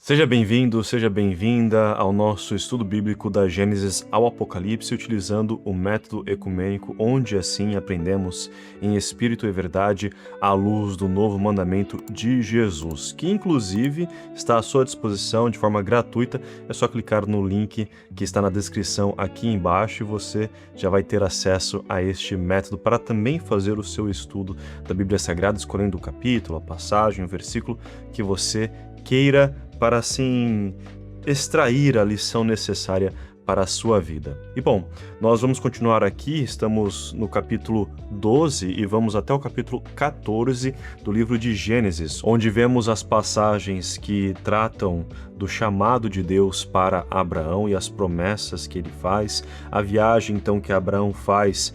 Seja bem-vindo, seja bem-vinda ao nosso estudo bíblico da Gênesis ao Apocalipse, utilizando o método ecumênico, onde assim aprendemos em espírito e verdade à luz do novo mandamento de Jesus, que inclusive está à sua disposição de forma gratuita. É só clicar no link que está na descrição aqui embaixo e você já vai ter acesso a este método para também fazer o seu estudo da Bíblia Sagrada, escolhendo o capítulo, a passagem, o versículo que você queira, para assim extrair a lição necessária para a sua vida. E bom, nós vamos continuar aqui, estamos no capítulo 12 e vamos até o capítulo 14 do livro de Gênesis, onde vemos as passagens que tratam do chamado de Deus para Abraão e as promessas que ele faz, a viagem então que Abraão faz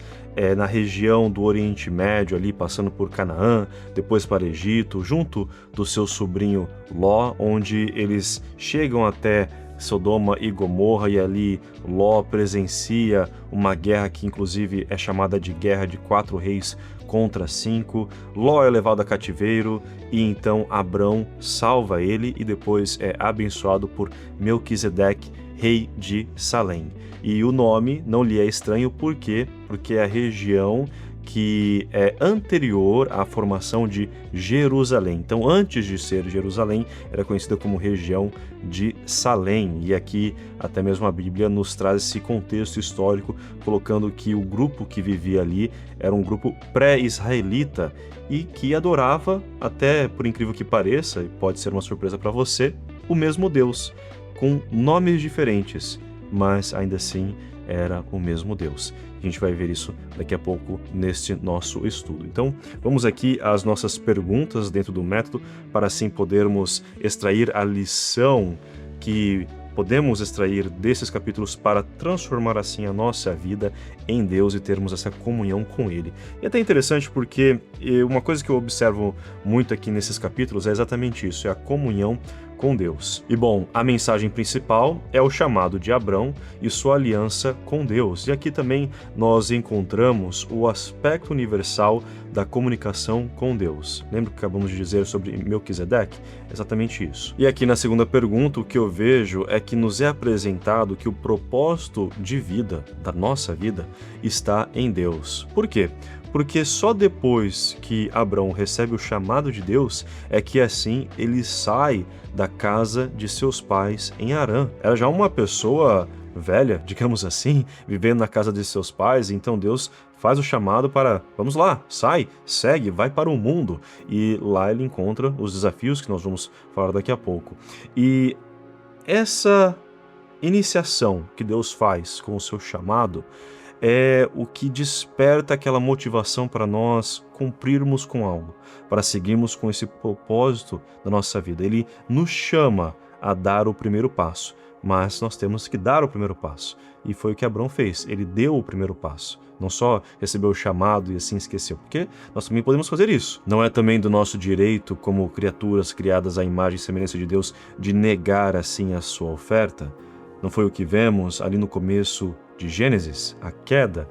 na região do Oriente Médio, ali passando por Canaã, depois para Egito, junto do seu sobrinho Ló, onde eles chegam até Sodoma e Gomorra, e ali Ló presencia uma guerra que inclusive é chamada de Guerra de 4 Reis contra 5. Ló é levado a cativeiro e então Abrão salva ele e depois é abençoado por Melquisedeque, rei de Salém. E o nome não lhe é estranho, por quê? Porque é a região que é anterior à formação de Jerusalém. Então, antes de ser Jerusalém, era conhecida como região de Salém. E aqui, até mesmo a Bíblia nos traz esse contexto histórico, colocando que o grupo que vivia ali era um grupo pré-israelita e que adorava, até por incrível que pareça, e pode ser uma surpresa para você, o mesmo Deus, com nomes diferentes, mas ainda assim era o mesmo Deus. A gente vai ver isso daqui a pouco neste nosso estudo. Então, vamos aqui às nossas perguntas dentro do método, para assim podermos extrair a lição que podemos extrair desses capítulos para transformar assim a nossa vida em Deus e termos essa comunhão com Ele. E é até interessante porque uma coisa que eu observo muito aqui nesses capítulos é exatamente isso, é a comunhão com Deus. E bom, a mensagem principal é o chamado de Abrão e sua aliança com Deus. E aqui também nós encontramos o aspecto universal da comunicação com Deus. Lembra que acabamos de dizer sobre Melquisedeque? Exatamente isso. E aqui na segunda pergunta, o que eu vejo é que nos é apresentado que o propósito de vida, da nossa vida, está em Deus. Por quê? Porque só depois que Abrão recebe o chamado de Deus é que assim ele sai da casa de seus pais em Harã. Era já uma pessoa velha, digamos assim, vivendo na casa de seus pais, então Deus faz o chamado para, vamos lá, sai, segue, vai para o mundo. E lá ele encontra os desafios que nós vamos falar daqui a pouco. E essa iniciação que Deus faz com o seu chamado é o que desperta aquela motivação para nós cumprirmos com algo, para seguirmos com esse propósito da nossa vida. Ele nos chama a dar o primeiro passo, mas nós temos que dar o primeiro passo. E foi o que Abrão fez, ele deu o primeiro passo. Não só recebeu o chamado e assim esqueceu, porque nós também podemos fazer isso. Não é também do nosso direito, como criaturas criadas à imagem e semelhança de Deus, de negar assim a sua oferta? Não foi o que vemos ali no começo de Gênesis, a queda?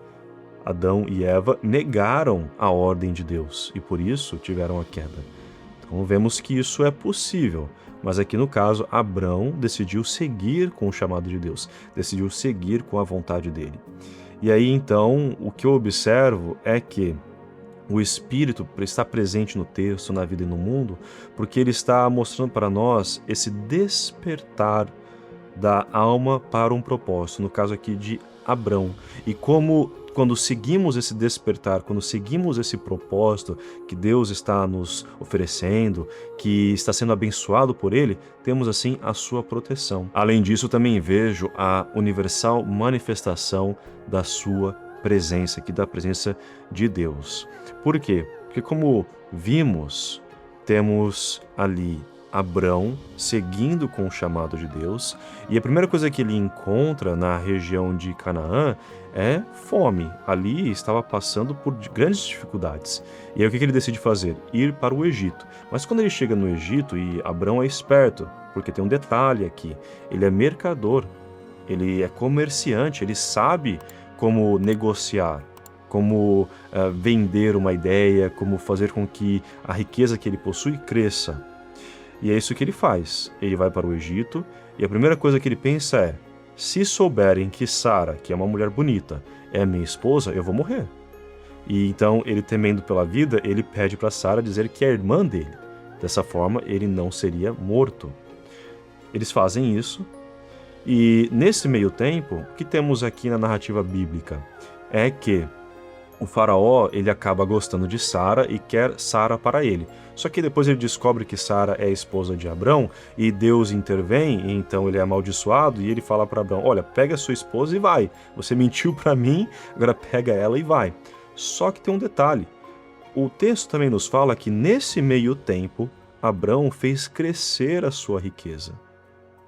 Adão e Eva negaram a ordem de Deus e por isso tiveram a queda. Então vemos que isso é possível, mas aqui no caso Abrão decidiu seguir com o chamado de Deus, decidiu seguir com a vontade dele. E aí então o que eu observo é que o Espírito está presente no texto, na vida e no mundo, porque ele está mostrando para nós esse despertar da alma para um propósito, no caso aqui de Abrão. E como quando seguimos esse despertar, quando seguimos esse propósito que Deus está nos oferecendo, que está sendo abençoado por Ele, temos assim a sua proteção. Além disso, também vejo a universal manifestação da sua presença, aqui da presença de Deus. Por quê? Porque como vimos, temos ali Abrão seguindo com o chamado de Deus, e a primeira coisa que ele encontra na região de Canaã é fome. Ali estava passando por grandes dificuldades. E aí o que ele decide fazer? Ir para o Egito. Mas quando ele chega no Egito, e Abrão é esperto, porque tem um detalhe aqui, ele é mercador, ele é comerciante, ele sabe como negociar, como vender uma ideia, como fazer com que a riqueza que ele possui cresça. E é isso que ele faz. Ele vai para o Egito e a primeira coisa que ele pensa é: se souberem que Sara, que é uma mulher bonita, é minha esposa, eu vou morrer. E então ele, temendo pela vida, ele pede para Sara dizer que é a irmã dele. Dessa forma, ele não seria morto. Eles fazem isso. E nesse meio tempo, o que temos aqui na narrativa bíblica é que o faraó, ele acaba gostando de Sara e quer Sara para ele. Só que depois ele descobre que Sara é a esposa de Abrão e Deus intervém, e então ele é amaldiçoado e ele fala para Abrão: olha, pega a sua esposa e vai. Você mentiu para mim, agora pega ela e vai. Só que tem um detalhe. O texto também nos fala que nesse meio tempo, Abrão fez crescer a sua riqueza.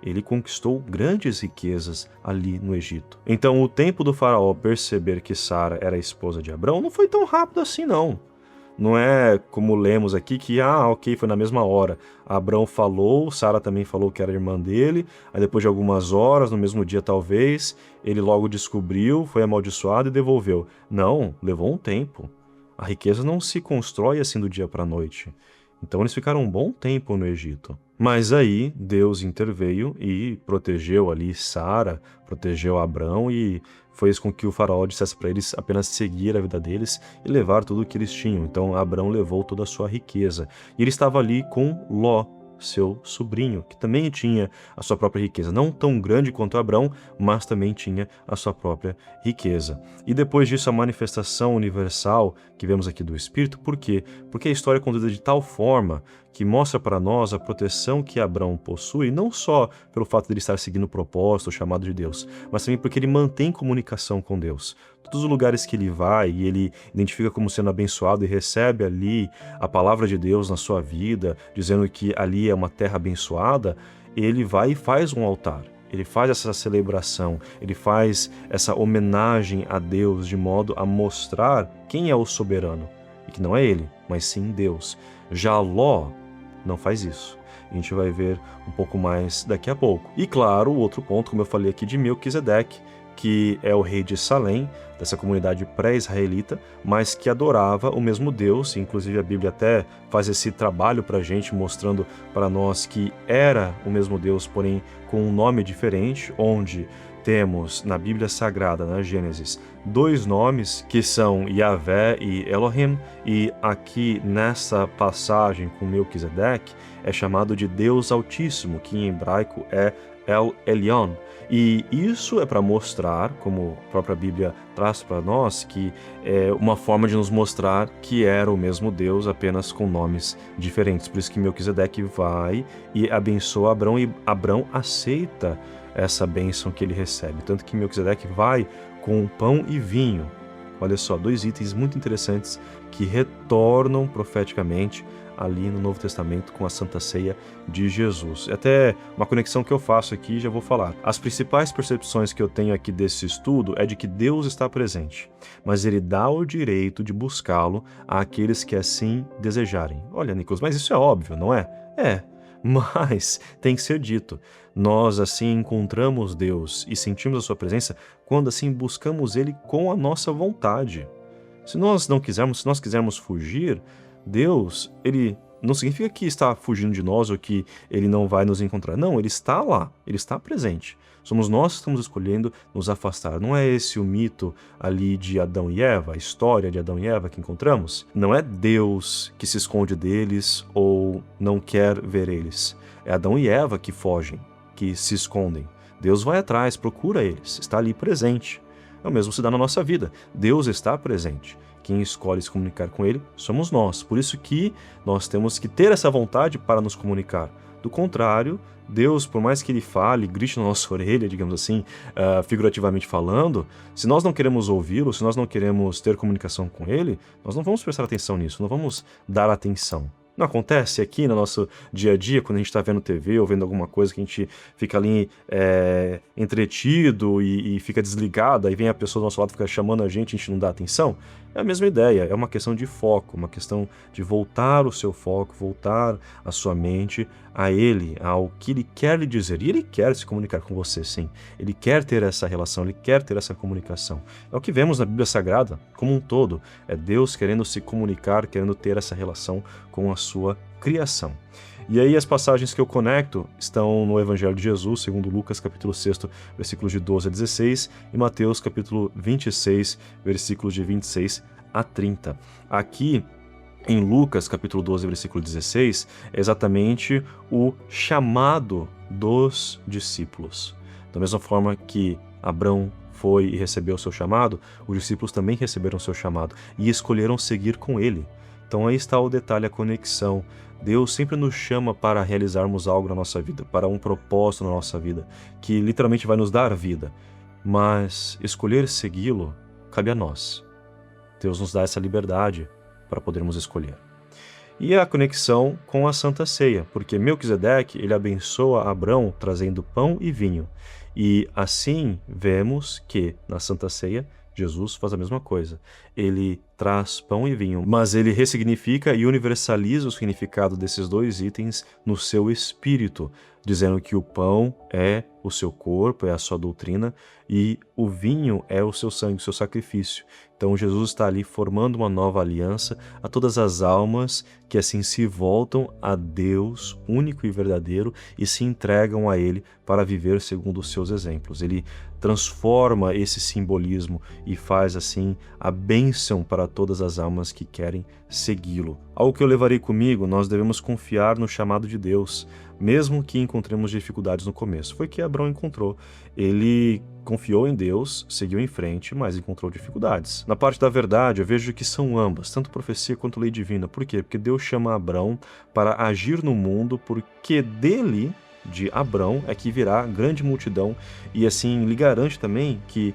Ele conquistou grandes riquezas ali no Egito. Então o tempo do faraó perceber que Sara era a esposa de Abrão não foi tão rápido assim, não. Não é como lemos aqui que, ok, foi na mesma hora. Abrão falou, Sara também falou que era irmã dele, aí depois de algumas horas, no mesmo dia talvez, ele logo descobriu, foi amaldiçoado e devolveu. Não, levou um tempo. A riqueza não se constrói assim do dia para a noite. Então eles ficaram um bom tempo no Egito. Mas aí Deus interveio e protegeu ali Sara, protegeu Abrão e fez com que o faraó dissesse para eles apenas seguir a vida deles e levar tudo o que eles tinham. Então Abrão levou toda a sua riqueza. E ele estava ali com Ló, seu sobrinho, que também tinha a sua própria riqueza. Não tão grande quanto Abrão, mas também tinha a sua própria riqueza. E depois disso, a manifestação universal que vemos aqui do Espírito, por quê? Porque a história é conduzida de tal forma que mostra para nós a proteção que Abrão possui, não só pelo fato de ele estar seguindo o propósito, o chamado de Deus, mas também porque ele mantém comunicação com Deus. Todos os lugares que ele vai e ele identifica como sendo abençoado e recebe ali a palavra de Deus na sua vida, dizendo que ali é uma terra abençoada, ele vai e faz um altar. Ele faz essa celebração, ele faz essa homenagem a Deus de modo a mostrar quem é o soberano. E que não é ele, mas sim Deus. Já Ló não faz isso. A gente vai ver um pouco mais daqui a pouco. E claro, o outro ponto, como eu falei aqui, de Melquisedeque, que é o rei de Salém, dessa comunidade pré-israelita, mas que adorava o mesmo Deus. Inclusive a Bíblia até faz esse trabalho para a gente, mostrando para nós que era o mesmo Deus, porém com um nome diferente, onde temos na Bíblia Sagrada, na Gênesis, dois nomes que são Yahvé e Elohim, e aqui nessa passagem com Melquisedeque é chamado de Deus Altíssimo, que em hebraico é El Elyon. E isso é para mostrar, como a própria Bíblia traz para nós, que é uma forma de nos mostrar que era o mesmo Deus, apenas com nomes diferentes. Por isso que Melquisedeque vai e abençoa Abrão, e Abrão aceita essa bênção que ele recebe. Tanto que Melquisedeque vai com pão e vinho. Olha só, dois itens muito interessantes que retornam profeticamente ali no Novo Testamento com a Santa Ceia de Jesus. Até uma conexão que eu faço aqui, já vou falar. As principais percepções que eu tenho aqui desse estudo é de que Deus está presente, mas ele dá o direito de buscá-lo àqueles que assim desejarem. Olha, Nicolas, mas isso é óbvio, não é? É, mas tem que ser dito. Nós assim encontramos Deus e sentimos a sua presença quando assim buscamos ele com a nossa vontade. Se nós não quisermos, se nós quisermos fugir, Deus, ele não significa que está fugindo de nós ou que ele não vai nos encontrar. Não, ele está lá, ele está presente. Somos nós que estamos escolhendo nos afastar. Não é esse o mito ali de Adão e Eva, a história de Adão e Eva que encontramos? Não é Deus que se esconde deles ou não quer ver eles. É Adão e Eva que fogem, que se escondem. Deus vai atrás, procura eles, está ali presente. É o mesmo se dá na nossa vida. Deus está presente. Quem escolhe se comunicar com ele somos nós. Por isso que nós temos que ter essa vontade para nos comunicar. Do contrário, Deus, por mais que ele fale, grite na nossa orelha, digamos assim, figurativamente falando, se nós não queremos ouvi-lo, se nós não queremos ter comunicação com ele, nós não vamos prestar atenção nisso, não vamos dar atenção. Não acontece aqui no nosso dia a dia, quando a gente está vendo TV ou vendo alguma coisa que a gente fica ali entretido e fica desligado, aí vem a pessoa do nosso lado fica chamando a gente não dá atenção? É a mesma ideia, é uma questão de foco, uma questão de voltar o seu foco, voltar a sua mente a ele, ao que ele quer lhe dizer. E ele quer se comunicar com você, sim. Ele quer ter essa relação, ele quer ter essa comunicação. É o que vemos na Bíblia Sagrada como um todo. É Deus querendo se comunicar, querendo ter essa relação com a sua criação. E aí as passagens que eu conecto estão no Evangelho de Jesus, segundo Lucas, capítulo 6, versículos de 12 a 16, e Mateus, capítulo 26, versículos de 26 a 30. Aqui, em Lucas, capítulo 12, versículo 16, é exatamente o chamado dos discípulos. Da mesma forma que Abrão foi e recebeu o seu chamado, os discípulos também receberam o seu chamado e escolheram seguir com ele. Então aí está o detalhe, a conexão. Deus sempre nos chama para realizarmos algo na nossa vida, para um propósito na nossa vida, que literalmente vai nos dar vida. Mas escolher segui-lo cabe a nós. Deus nos dá essa liberdade para podermos escolher. E a conexão com a Santa Ceia, porque Melquisedeque, ele abençoa Abrão trazendo pão e vinho. E assim vemos que na Santa Ceia Jesus faz a mesma coisa. Ele traz pão e vinho, mas ele ressignifica e universaliza o significado desses dois itens no seu espírito, dizendo que o pão é o seu corpo, é a sua doutrina, e o vinho é o seu sangue, o seu sacrifício. Então Jesus está ali formando uma nova aliança a todas as almas que assim se voltam a Deus único e verdadeiro e se entregam a Ele para viver segundo os seus exemplos. Ele transforma esse simbolismo e faz assim a bênção para todas as almas que querem segui-lo. Algo que eu levarei comigo, nós devemos confiar no chamado de Deus, mesmo que encontremos dificuldades no começo. Foi o que Abrão encontrou. Ele confiou em Deus, seguiu em frente, mas encontrou dificuldades. Na parte da verdade, eu vejo que são ambas, tanto profecia quanto lei divina. Por quê? Porque Deus chama Abrão para agir no mundo, porque dele, de Abrão, é que virá grande multidão, e assim lhe garante também que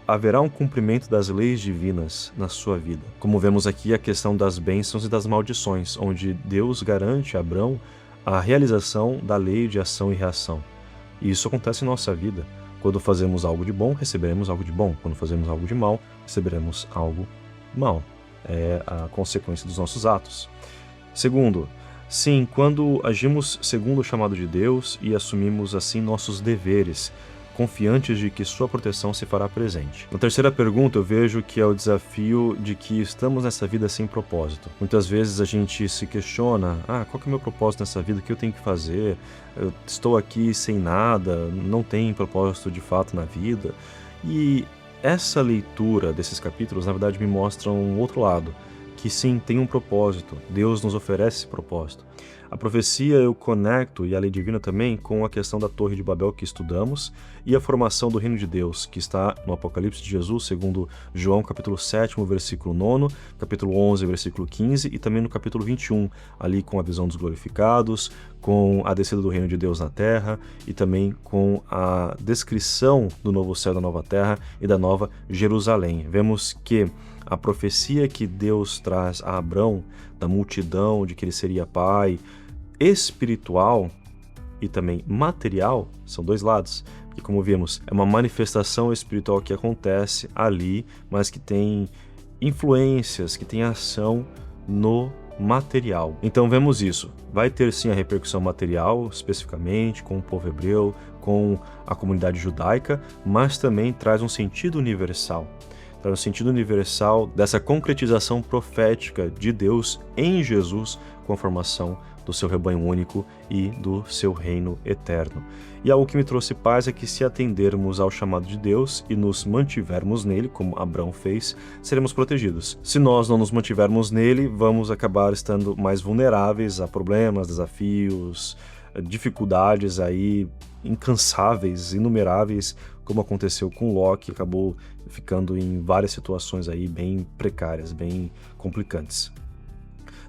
haverá um cumprimento das leis divinas na sua vida. Como vemos aqui a questão das bênçãos e das maldições, onde Deus garante a Abrão a realização da lei de ação e reação. E isso acontece em nossa vida. Quando fazemos algo de bom, receberemos algo de bom. Quando fazemos algo de mal, receberemos algo mal. É a consequência dos nossos atos. Segundo, sim, quando agimos segundo o chamado de Deus e assumimos assim nossos deveres, confiantes de que sua proteção se fará presente. Na terceira pergunta, eu vejo que é o desafio de que estamos nessa vida sem propósito. Muitas vezes a gente se questiona, qual que é o meu propósito nessa vida? O que eu tenho que fazer? Eu estou aqui sem nada, não tenho propósito de fato na vida. E essa leitura desses capítulos, na verdade, me mostra um outro lado, que sim, tem um propósito. Deus nos oferece esse propósito. A profecia eu conecto, e a lei divina também, com a questão da Torre de Babel que estudamos e a formação do reino de Deus, que está no Apocalipse de Jesus, segundo João, capítulo 7, versículo 9, capítulo 11, versículo 15, e também no capítulo 21, ali com a visão dos glorificados, com a descida do reino de Deus na terra e também com a descrição do novo céu, da nova terra e da nova Jerusalém. Vemos que a profecia que Deus traz a Abrão, da multidão, de que ele seria pai, espiritual e também material, são dois lados, porque como vimos, é uma manifestação espiritual que acontece ali, mas que tem influências, que tem ação no material. Então vemos isso, vai ter sim a repercussão material, especificamente com o povo hebreu, com a comunidade judaica, mas também traz um sentido universal. Traz um sentido universal dessa concretização profética de Deus em Jesus com a formação do seu rebanho único e do seu reino eterno. E algo que me trouxe paz é que se atendermos ao chamado de Deus e nos mantivermos nele, como Abrão fez, seremos protegidos. Se nós não nos mantivermos nele, vamos acabar estando mais vulneráveis a problemas, desafios, dificuldades aí incansáveis, inumeráveis, como aconteceu com Ló, que acabou ficando em várias situações aí bem precárias, bem complicantes.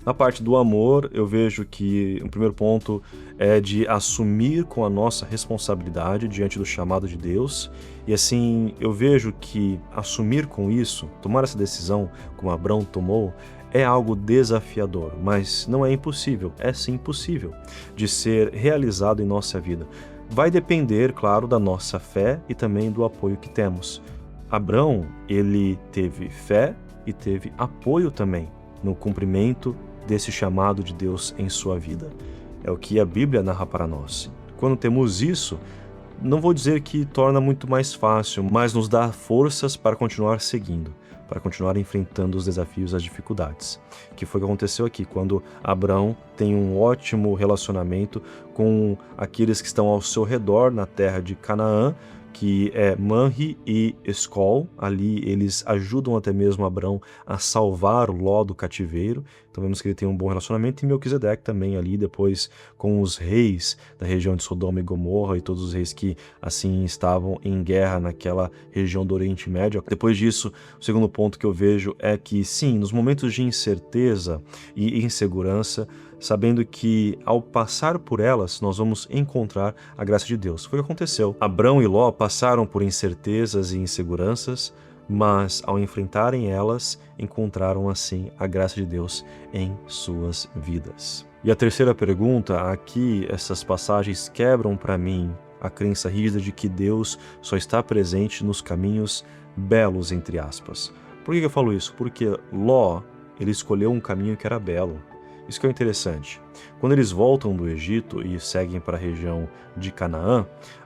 Na parte do amor, eu vejo que o primeiro ponto é de assumir com a nossa responsabilidade diante do chamado de Deus. E assim, eu vejo que assumir com isso, tomar essa decisão, como Abrão tomou, é algo desafiador, mas não é impossível, é sim possível de ser realizado em nossa vida. Vai depender, claro, da nossa fé e também do apoio que temos. Abrão, ele teve fé e teve apoio também no cumprimento desse chamado de Deus em sua vida. É o que a Bíblia narra para nós. Quando temos isso, não vou dizer que torna muito mais fácil, mas nos dá forças para continuar seguindo, para continuar enfrentando os desafios, as dificuldades. Que foi o que aconteceu aqui, quando Abrão tem um ótimo relacionamento com aqueles que estão ao seu redor na terra de Canaã, que é Manre e Escol. Ali eles ajudam até mesmo Abrão a salvar Ló do cativeiro. Então vemos que ele tem um bom relacionamento, e Melquisedeque também ali depois com os reis da região de Sodoma e Gomorra e todos os reis que assim estavam em guerra naquela região do Oriente Médio. Depois disso, o segundo ponto que eu vejo é que sim, nos momentos de incerteza e insegurança, sabendo que ao passar por elas nós vamos encontrar a graça de Deus. Foi o que aconteceu. Abrão e Ló passaram por incertezas e inseguranças, mas ao enfrentarem elas, encontraram assim a graça de Deus em suas vidas. E a terceira pergunta, aqui essas passagens quebram para mim a crença rígida de que Deus só está presente nos caminhos belos, entre aspas. Por que eu falo isso? Porque Ló, ele escolheu um caminho que era belo. Isso que é interessante. Quando eles voltam do Egito e seguem para a região de Canaã,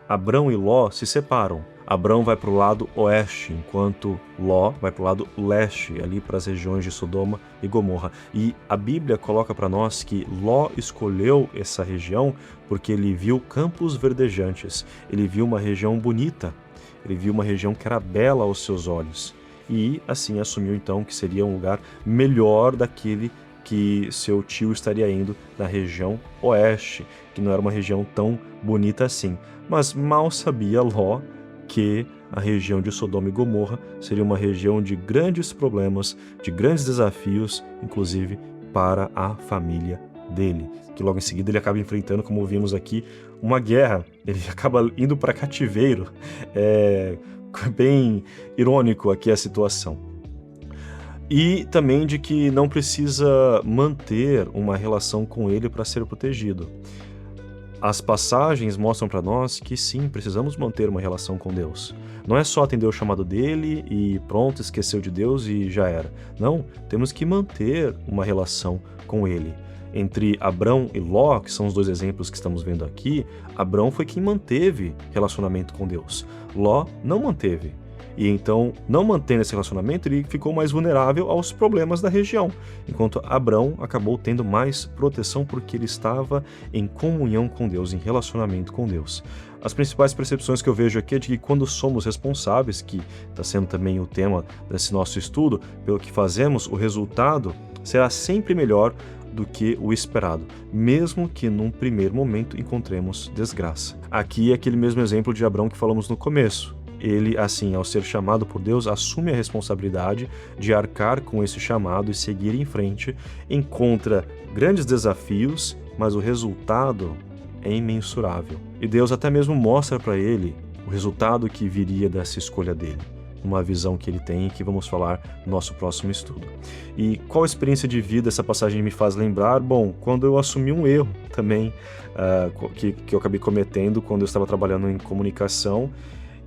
Abrão e Ló se separam. Abrão vai para o lado oeste, enquanto Ló vai para o lado leste, ali para as regiões de Sodoma e Gomorra. E a Bíblia coloca para nós que Ló escolheu essa região porque ele viu campos verdejantes, ele viu uma região bonita, ele viu uma região que era bela aos seus olhos. E assim assumiu então que seria um lugar melhor daquele que seu tio estaria indo na região oeste, que não era uma região tão bonita assim. Mas mal sabia Ló que a região de Sodoma e Gomorra seria uma região de grandes problemas, de grandes desafios, inclusive para a família dele, que logo em seguida ele acaba enfrentando, como vimos aqui, uma guerra. Ele acaba indo para cativeiro. É bem irônico aqui a situação. E também de que não precisa manter uma relação com ele para ser protegido. As passagens mostram para nós que sim, precisamos manter uma relação com Deus. Não é só atender o chamado dele e pronto, esqueceu de Deus e já era. Não, temos que manter uma relação com ele. Entre Abrão e Ló, que são os dois exemplos que estamos vendo aqui, Abrão foi quem manteve relacionamento com Deus. Ló não manteve. E então, não mantendo esse relacionamento, ele ficou mais vulnerável aos problemas da região, enquanto Abrão acabou tendo mais proteção porque ele estava em comunhão com Deus, em relacionamento com Deus. As principais percepções que eu vejo aqui é de que quando somos responsáveis, que está sendo também o tema desse nosso estudo, pelo que fazemos, o resultado será sempre melhor do que o esperado, mesmo que num primeiro momento encontremos desgraça. Aqui é aquele mesmo exemplo de Abrão que falamos no começo. Ele, assim, ao ser chamado por Deus, assume a responsabilidade de arcar com esse chamado e seguir em frente, encontra grandes desafios, mas o resultado é imensurável. E Deus até mesmo mostra para ele o resultado que viria dessa escolha dele, uma visão que ele tem e que vamos falar no nosso próximo estudo. E qual experiência de vida essa passagem me faz lembrar? Bom, quando eu assumi um erro também, que eu acabei cometendo quando eu estava trabalhando em comunicação.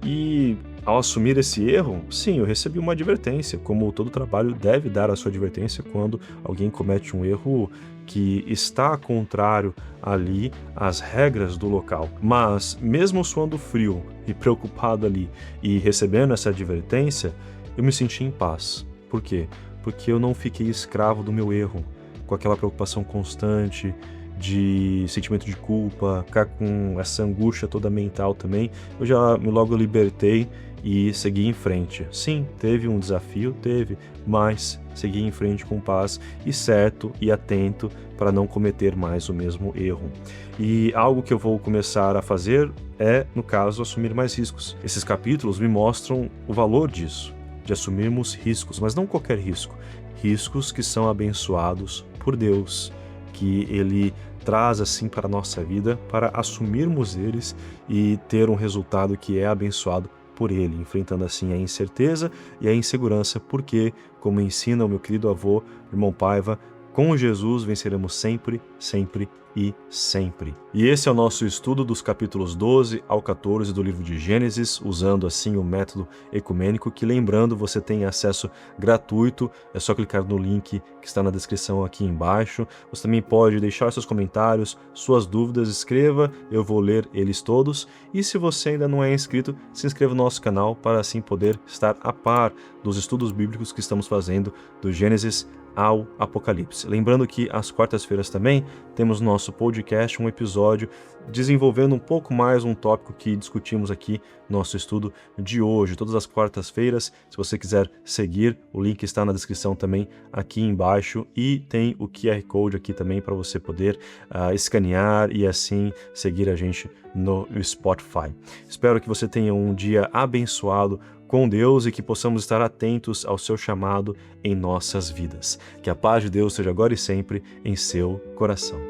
E ao assumir esse erro, sim, eu recebi uma advertência, como todo trabalho deve dar a sua advertência quando alguém comete um erro que está contrário ali às regras do local. Mas, mesmo suando frio e preocupado ali e recebendo essa advertência, eu me senti em paz. Por quê? Porque eu não fiquei escravo do meu erro, com aquela preocupação constante, de sentimento de culpa, ficar com essa angústia toda mental também. Eu já logo libertei e segui em frente. Sim, teve um desafio, mas segui em frente com paz e certo e atento para não cometer mais o mesmo erro. E algo que eu vou começar a fazer é, no caso, assumir mais riscos. Esses capítulos me mostram o valor disso, de assumirmos riscos, mas não qualquer risco. Riscos que são abençoados por Deus, que Ele traz assim para a nossa vida, para assumirmos eles e ter um resultado que é abençoado por Ele, enfrentando assim a incerteza e a insegurança, porque, como ensina o meu querido avô, irmão Paiva, Com Jesus venceremos sempre, sempre e sempre. E esse é o nosso estudo dos capítulos 12 ao 14 do livro de Gênesis, usando assim o método ecumênico, que, lembrando, você tem acesso gratuito, é só clicar no link que está na descrição aqui embaixo. Você também pode deixar seus comentários, suas dúvidas, escreva, eu vou ler eles todos. E se você ainda não é inscrito, se inscreva no nosso canal para assim poder estar a par dos estudos bíblicos que estamos fazendo do Gênesis ao Apocalipse. Lembrando que às quartas-feiras também temos no nosso podcast um episódio desenvolvendo um pouco mais um tópico que discutimos aqui no nosso estudo de hoje. Todas as quartas-feiras, se você quiser seguir, o link está na descrição também aqui embaixo e tem o QR Code aqui também para você poder escanear e assim seguir a gente no Spotify. Espero que você tenha um dia abençoado com Deus e que possamos estar atentos ao seu chamado em nossas vidas. Que a paz de Deus seja agora e sempre em seu coração.